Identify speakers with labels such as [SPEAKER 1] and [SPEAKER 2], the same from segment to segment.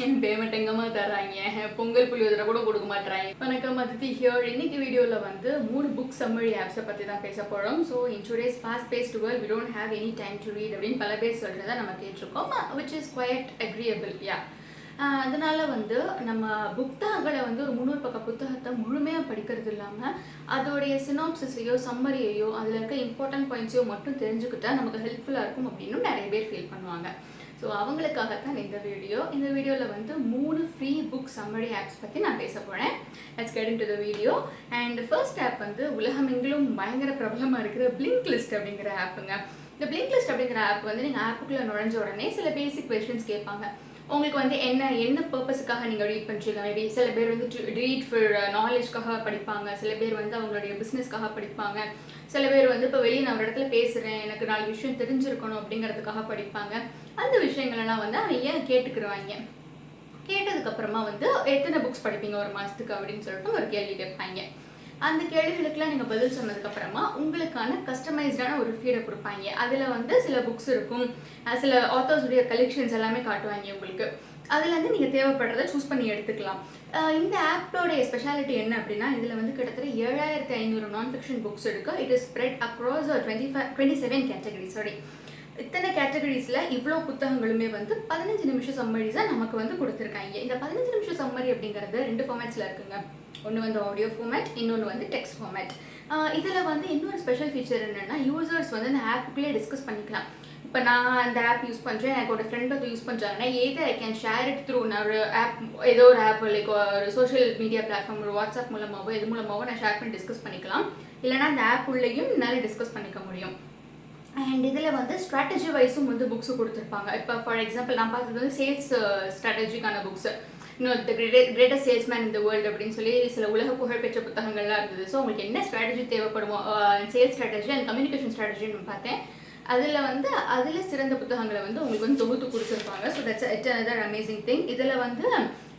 [SPEAKER 1] Payment எங்கம்மா தர்றாங்க, பொங்கல் புளியோதரை கூட கொடுக்க மாட்டேறாங்க. வணக்கம் அதித்தி ஹியர். இன்னைக்கு வீடியோவில் வந்து 3 புக் சம்மரி ஆப்ஸை பற்றி தான் பேச போகிறோம். So in today's fast paced world we don't have any time to read அப்படின்னு பல பேர் சொல்கிறத நம்ம கேட்டிருக்கோம், which is quite agreeable. Yeah, அதனால வந்து நம்ம புத்தகங்களை வந்து ஒரு 300 பக்க புத்தகத்தை முழுமையாக படிக்கிறது இல்லாமல் அதோடைய சினாப்சிஸையோ சம்மரியையோ அதில் இருக்க இம்பார்ட்டன்ட் பாயிண்ட்ஸையோ மட்டும் தெரிஞ்சுக்கிட்டா நமக்கு ஹெல்ப்ஃபுல்லாக இருக்கும் அப்படின்னு நிறைய பேர் ஃபீல் பண்ணுவாங்க. ஸோ அவங்களுக்காகத்தான் இந்த வீடியோவில் வந்து 3 ஃப்ரீ புக் சம்மரி ஆப்ஸ் பற்றி நான் பேச போகிறேன். Let's get into the video. And first of வந்து உலகமெங்கிலும் பயங்கர பிரபலமாக இருக்கிற பிளிங்க் லிஸ்ட் அப்படிங்கிற ஆப்புங்க. இந்த பிளிங்க் லிஸ்ட் அப்படிங்கிற ஆப் வந்து நீங்கள் ஆப்புக்குள்ளே நுழைஞ்ச உடனே சில பேசிக் கொஸ்டின்ஸ் கேட்பாங்க. உங்களுக்கு வந்து என்ன பர்பஸுக்காக நீங்கள் ரீட் பண்ணுறீங்க. மேபி சில பேர் வந்து ரீட் ஃபார் நாலேஜ்க்காக படிப்பாங்க, சில பேர் வந்து அவங்களுடைய பிஸ்னஸ்க்காக படிப்பாங்க, சில பேர் வந்து இப்போ வெளியே நான் ஒரு இடத்துல பேசுகிறேன், எனக்கு 4 விஷயம் தெரிஞ்சிருக்கணும் அப்படிங்கிறதுக்காக படிப்பாங்க. அந்த விஷயங்களெல்லாம் வந்து அவங்க ஏன் கேட்டுக்கிடுவாங்க. கேட்டதுக்கப்புறமா வந்து எத்தனை புக்ஸ் படிப்பீங்க ஒரு மாதத்துக்கு அப்படின்னு சொல்லிட்டு ஒரு கேள்வி கேட்பாங்க. அந்த கேள்விகளுக்கெல்லாம் நீங்கள் பதில் சொன்னதுக்கப்புறமா உங்களுக்கான கஸ்டமைஸ்டான ஒரு ஃபீடை கொடுப்பாங்க. அதில் வந்து சில புக்ஸ் இருக்கும், சில ஆத்தர்ஸுடைய கலெக்ஷன்ஸ் எல்லாமே காட்டுவாங்க உங்களுக்கு. அதில் வந்து நீங்கள் தேவைப்படுறதை சூஸ் பண்ணி எடுத்துக்கலாம். இந்த ஆப்போடைய ஸ்பெஷாலிட்டி என்ன அப்படின்னா, இதில் வந்து கிட்டத்தட்ட 7500 நான் ஃபிக்ஷன் புக்ஸ் இருக்குது. It is spread across 27 categories. Sorry, இத்தனை கேட்டகரிஸில் இவ்வளோ புத்தகங்களுமே வந்து 15 நிமிஷம் சம்மரிஸாக நமக்கு வந்து கொடுத்துருக்காங்க. இந்த 15 நிமிஷம் சம்மரி அப்படிங்கிறது 2 ஃபார்மேட்ஸில் இருக்குங்க. ஒன்று வந்து ஆடியோ ஃபார்மேட், இன்னொன்று வந்து டெக்ஸ்ட் ஃபார்மேட். இதில் வந்து இன்னொரு ஸ்பெஷல் ஃபீச்சர் என்னென்னா, யூசர்ஸ் வந்து இந்த ஆப்புக்குள்ளே டிஸ்கஸ் பண்ணிக்கலாம். இப்போ நான் அந்த ஆப் யூஸ் பண்ணுறேன், எனக்கு ஒரு ஃப்ரெண்ட் வந்து யூஸ் பண்ணுறாங்கன்னா either I can share it through. நான் ஒரு ஆப், ஏதோ ஒரு ஆப் லைக் ஒரு சோஷியல் மீடியா பிளாட்ஃபார்ம், ஒரு வாட்ஸ்அப் மூலமாகவோ இது மூலமாகவோ நான் ஷேர் பண்ணி டிஸ்கஸ் பண்ணிக்கலாம். இல்லைனா அந்த ஆப் உள்ளேயும் என்னால் டிஸ்கஸ் பண்ணிக்க முடியும். அண்ட் இதில் வந்து ஸ்ட்ராட்டஜி வைஸும் வந்து புக்ஸு கொடுத்துருப்பாங்க. இப்போ ஃபார் எக்ஸாம்பிள் நான் பார்த்தது வந்து சேல்ஸ் ஸ்ட்ராட்டஜிக்கான புக்ஸு, இன்னும் த கிரேட்டஸ்ட் சேல்ஸ்மேன் இந்த வேர்ல்டு அப்படின்னு சொல்லி சில உலக புகழ்பெற்ற புத்தகங்கள்லாம் இருந்தது. ஸோ உங்களுக்கு என்ன ஸ்ட்ராட்டஜி தேவைப்படுமோ, சேல்ஸ் ஸ்ட்ராட்டஜி அண்ட் கம்யூனிகேஷன் ஸ்ட்ராட்டஜின்னு பார்த்தேன். அதில் சிறந்த புத்தகங்களை வந்து உங்களுக்கு வந்து தொகுத்து கொடுத்துருப்பாங்க. So that's it another amazing thing. இதில் வந்து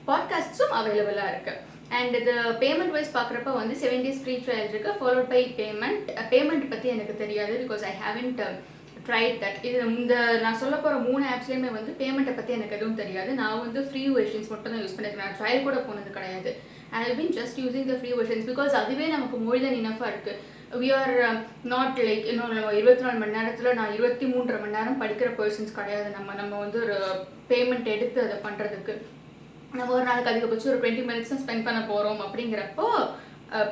[SPEAKER 1] பாட்காஸ்ட்ஸும் அவைலபிளாக இருக்குது. அண்ட் இது பேமெண்ட் வைஸ் பார்க்குறப்ப வந்து 7 days ஃப்ரீ ட்ரையல் இருக்குது, ஃபாலோட் பை பேமெண்ட் பற்றி எனக்கு தெரியாது, because I haven't tried that. இது இந்த நான் சொல்ல போகிற 3 ஆப்ஸ்லேயுமே வந்து பேமெண்ட்டை பற்றி எனக்கு எதுவும் தெரியாது. நான் வந்து ஃப்ரீ வெர்ஷன்ஸ் மட்டும் தான் யூஸ் பண்ணியிருக்கேன். நான் ட்ரையல் கூட போனது கிடையாது. I have been just using the free versions because அதுவே நமக்கு மோர் தென் இனஃபாக இருக்குது. வி ஆர் நாட் லைக் இன்னும் 24 மணி நேரத்தில் நான் 23 மணி நேரம் படிக்கிற பர்சன்ஸ் கிடையாது. நம்ம வந்து ஒரு பேமெண்ட் எடுத்து அதை பண்ணுறதுக்கு நம்ம ஒரு நாளைக்கு அதிகபட்சம் ஒரு 20 minutes தான் ஸ்பெண்ட் பண்ண போகிறோம். அப்படிங்கிறப்போ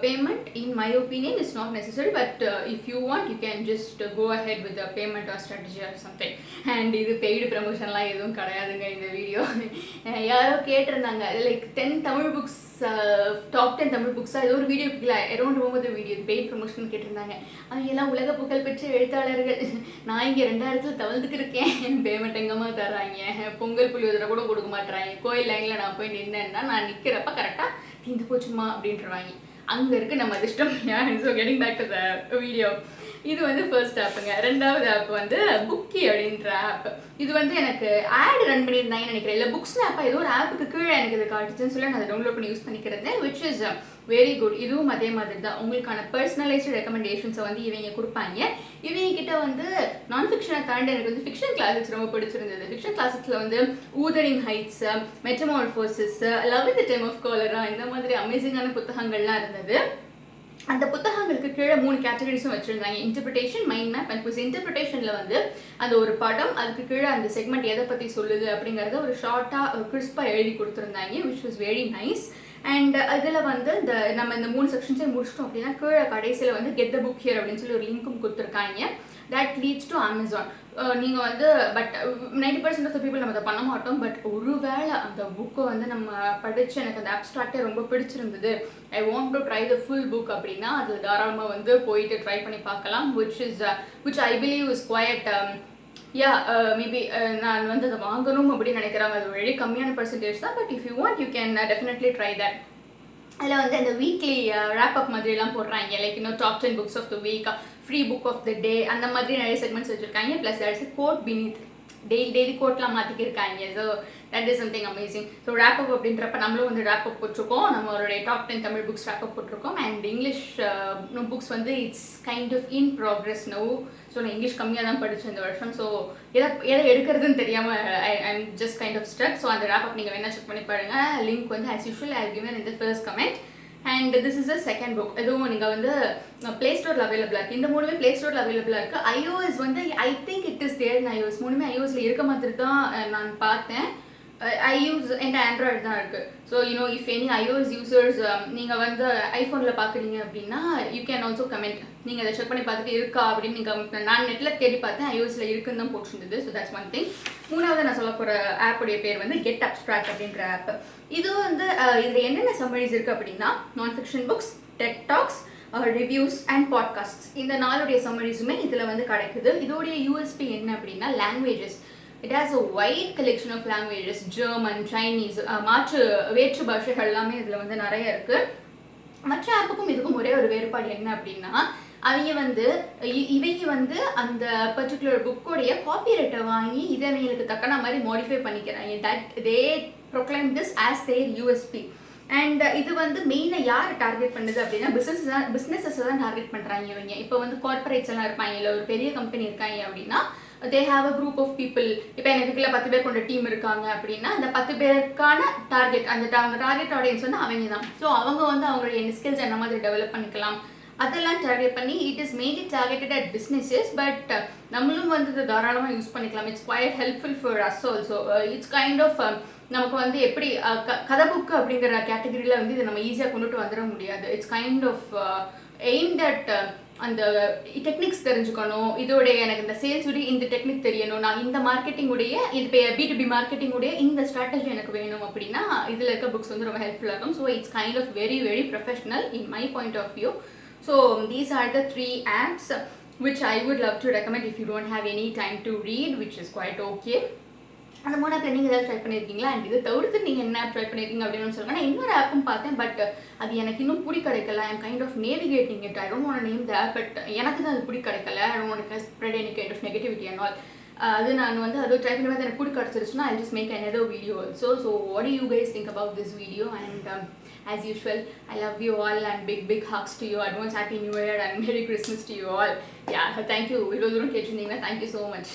[SPEAKER 1] payment in my opinion is not necessary, but if you want you can just go ahead with the payment or strategy or something. And இது பெய்டு ப்ரமோஷன்லாம் எதுவும் கிடையாதுங்க இந்த வீடியோ. யாரோ கேட்டிருந்தாங்க like 10 Tamil books, top 10 Tamil புக்ஸாக ஏதோ ஒரு வீடியோ இல்லை அரௌண்ட் ரொம்ப வீடியோ பெய்ட் ப்ரமோஷன் கேட்டிருந்தாங்க. அவங்க எல்லாம் உலக புகழ் பெற்ற எழுத்தாளர்கள். நான் இங்கே 2000 தவழ்ந்துக்கு இருக்கேன், பேமெண்ட் எங்கம்மா தர்றாங்க, பொங்கல் புளியோதரை கூட கொடுக்க மாட்டேறாங்க, கோயில் லைனில் நான் போய் நின்னேன்னா நான் நிற்கிறப்ப கரெக்டாக தீந்து போச்சுமா அப்படின்ட்டுருவாங்க. அங்கே இருக்குது நம்ம அதிர்ஷ்டம். So getting back to the video. இது வந்து ஃபர்ஸ்ட் ஆப்புங்க. ரெண்டாவது ஆப் வந்து புக்கி அப்படின்ற ஆப். இது வந்து எனக்கு ஆட் ரன் பண்ணியிருந்தாங்கன்னு நினைக்கிறேன், இல்லை புக்ஸ் ஆப்பாக ஏதோ ஒரு ஆப்புக்கு கீழே எனக்கு இது காட்டுச்சுன்னு சொல்லி நான் அதை டவுன்லோட் பண்ணி யூஸ் பண்ணிக்கிறது, விச் இஸ் வெரி குட். இதுவும் அதே மாதிரி தான் உங்களுக்கான பர்சனலைஸ்டு ரெக்கமெண்டேஷன்ஸை வந்து இவங்க கொடுப்பாங்க. இவங்க கிட்ட வந்து நான் ஃபிக்ஷனை தாண்டி எனக்கு வந்து ஃபிக்ஷன் கிளாசிக்ஸ் ரொம்ப பிடிச்சிருந்தது. ஃபிக்ஷன் கிளாசிக்ஸில் வந்து Wuthering Heights, Metamorphosis, Love in the Time of Cholera, இந்த மாதிரி அமேசிங்கான புத்தகங்கள்லாம் இருந்தது. அந்த புத்தகங்களுக்கு கீழே 3 கேட்டகரிஸும் வச்சுருந்தாங்க, interpretation, mind map and quiz. இன்டர்பிரிட்டேஷனில் வந்து அந்த ஒரு படம், அதுக்கு கீழே அந்த செக்மெண்ட் எதை பற்றி சொல்லுது அப்படிங்கிறத ஒரு ஷார்ட்டாக ஒரு கிறிஸ்பாக எழுதி கொடுத்துருந்தாங்க, which was very nice. And இதில் வந்து நம்ம இந்த 3 செக்ஷன்ஸே முடிச்சிட்டோம் அப்படின்னா கீழே கடைசியில் வந்து கெட் த புக் ஹியர் அப்படின்னு சொல்லி ஒரு லிங்க்கும் கொடுத்துருக்காங்க. That leads to Amazon. நீங்கள் வந்து பட் 90% ஆஃப் த பீப்புள் நம்ம அதை பண்ண மாட்டோம். பட் ஒருவேளை அந்த புக்கை வந்து நம்ம படித்து எனக்கு அந்த அப்ஸ்ட்ராக்டே ரொம்ப பிடிச்சிருந்தது, I want to try the full book அப்படின்னா அதில் தாராளமாக வந்து போயிட்டு ட்ரை பண்ணி பார்க்கலாம். Which I believe is quite maybe நான் வந்து அதை வாங்கணும் அப்படின்னு நினைக்கிறாங்க. அது வெரி கம்மியான பர்சன்டேஜ் தான். But if you want you can definitely try that. அதில் வந்து அந்த வீக்லி ரேப் அப் மாதிரிலாம் போடுறாங்க, லைக் இன்னும் top 10 books of the week, free book of the day, அந்த மாதிரி நிறைய செக்மெண்ட்ஸ் வச்சுருக்காங்க. Plus there's quote beneath, daily கோட்லாம் மாற்றிக்கிருக்காங்க. So that is something amazing. So wrap up அப்படின்றப்ப நம்மளும் வந்து ரேப் அப் போட்டிருக்கோம், நம்மளுடைய top 10 Tamil books wrap up போட்டிருக்கோம். அண்ட் இங்கிலீஷ் புக்ஸ் வந்து it's kind of in progress no. So நான் இங்கிலீஷ் கம்மியாக தான் படித்தேன் இந்த வருஷம். ஸோ எதை எடுக்கிறதுன்னு தெரியாமல் I'm just kind of struck. So அந்த ரேப் அப் நீங்கள் வேணால் செக் பண்ணி பாருங்கள். லிங்க் வந்து as usual I given in the first comment. And this is a second book. இதுவும் நீங்கள் வந்து ப்ளே ஸ்டோரில் அவைலபிளாக இருக்குது. இந்த மூணுமே ப்ளே ஸ்டோரில் அவைலபிளாக இருக்குது. iOS வந்து I think it is there iOS. மூணுமே iOSல இருக்க மாதிரி தான் நான் பார்த்தேன். ஐ யூஸ் என் ஆண்ட்ராய்டு தான் இருக்குது. So you know if any iOS users நீங்கள் வந்து ஐஃபோனில் பார்க்குறீங்க அப்படின்னா யூ கேன் ஆல்சோ கமெண்ட். நீங்கள் அதை செக் பண்ணி பார்த்துட்டு இருக்கா அப்படின்னு நீங்கள் நான் நெட்டில் தேடி பார்த்தேன், iOSல இருக்குன்னு தான் போட்டிருந்தது. So that's one thing. மூணாவது நான் சொல்ல போகிற ஆப்புடைய பேர் வந்து கெட் அப்ஸ்ட்ராக்ட் அப்படின்ற ஆப். இது வந்து இதில் என்னென்ன சம்மரிஸ் இருக்குது அப்படின்னா non fiction books, tech talks, reviews and podcasts, இந்த நாளுடைய சம்மரிஸுமே இதில் வந்து கிடைக்குது. இதோடைய யூஎஸ்பி என்ன அப்படின்னா languages. It has a wide collection of languages. German, Chinese, வேற்று பாஷைகள் எல்லாமே இதில் வந்து நிறைய இருக்குது. மற்ற ஆப்புக்கும் இதுக்கும் ஒரே ஒரு வேறுபாடு என்ன அப்படின்னா இவங்க வந்து அந்த பர்டிகுலர் புக்கோடைய காப்பிரைட்டை வாங்கி இதை அவங்களுக்கு தக்கன மாதிரி மாடிஃபை பண்ணிக்கிறாங்க. That they proclaim this as their USP. And இது வந்து மெயினாக யார் டார்கெட் பண்ணுது அப்படின்னா பிஸ்னஸஸ் தான் டார்கெட் பண்ணுறாங்க இவங்க. இப்போ வந்து கார்பரேட்ஸ் எல்லாம் இருப்பாங்க, இல்லை ஒரு பெரிய கம்பெனி இருக்காங்க அப்படின்னா they have a group of people. இப்போ எனக்கு கீழே 10 பேர் கொண்ட டீம் இருக்காங்க அப்படின்னா அந்த 10 பேருக்கான டார்கெட், அந்த டார்கெட் ஆடியன்ஸ் வந்து அவங்க தான். ஸோ அவங்க வந்து அவங்களுடைய ஸ்கில்ஸ் என்ன மாதிரி டெவலப் பண்ணிக்கலாம் அதெல்லாம் டார்கெட் பண்ணி it is mainly targeted at businesses. But நம்மளும் வந்து இதை தாராளமாக யூஸ் பண்ணிக்கலாம். It's quite helpful for us also. It's kind of நமக்கு வந்து எப்படி கதை புக்கு அப்படிங்கிற கேட்டகரியில் வந்து இதை நம்ம ஈஸியாக கொண்டுட்டு வந்துட முடியாது. It's kind of aim that அந்த டெக்னிக்ஸ் தெரிஞ்சுக்கணும், இதோடைய எனக்கு இந்த சேல்ஸ் உடைய இந்த டெக்னிக் தெரியணும், நான் இந்த மார்க்கெட்டிங் உடைய இது B2B மார்க்கெட்டிங் உடைய இந்த ஸ்ட்ராட்டஜி எனக்கு வேணும் அப்படின்னா இதில் இருக்க புக்ஸ் வந்து ரொம்ப ஹெல்ப்ஃபுல்லாக இருக்கும். So it's kind of very very professional in my point of view. So these are the 3 apps which I would love to recommend if you don't have any time to read, which is quite okay. அந்த 3 ஆப்பில் நீங்கள் ஏதாவது try பண்ணியிருக்கீங்களா? And இது தவிர்த்து நீங்கள் என்ன app try பண்ணியிருக்கீங்க அப்படின்னு சொல்லுங்கள். நான் இன்னொரு ஆப்பும் பார்த்தேன், பட் அது எனக்கு இன்னும் பிடி கிடைக்கல. I'm kind of navigating it. I don't want name the app, but எனக்கு தான் அது பிடி கிடைக்கல. I don't want spread any kind of negativity and all. அது நான் வந்து அது ட்ரை பண்ணி பார்த்து எனக்கு பிடி கிடச்சிருச்சுன்னா I just make another video also. So what do you guys think about this video? And as usual, I love you all and big hugs to you. Advance Happy New Year and Merry Christmas to you all. Yeah, thank you. Thank you so much.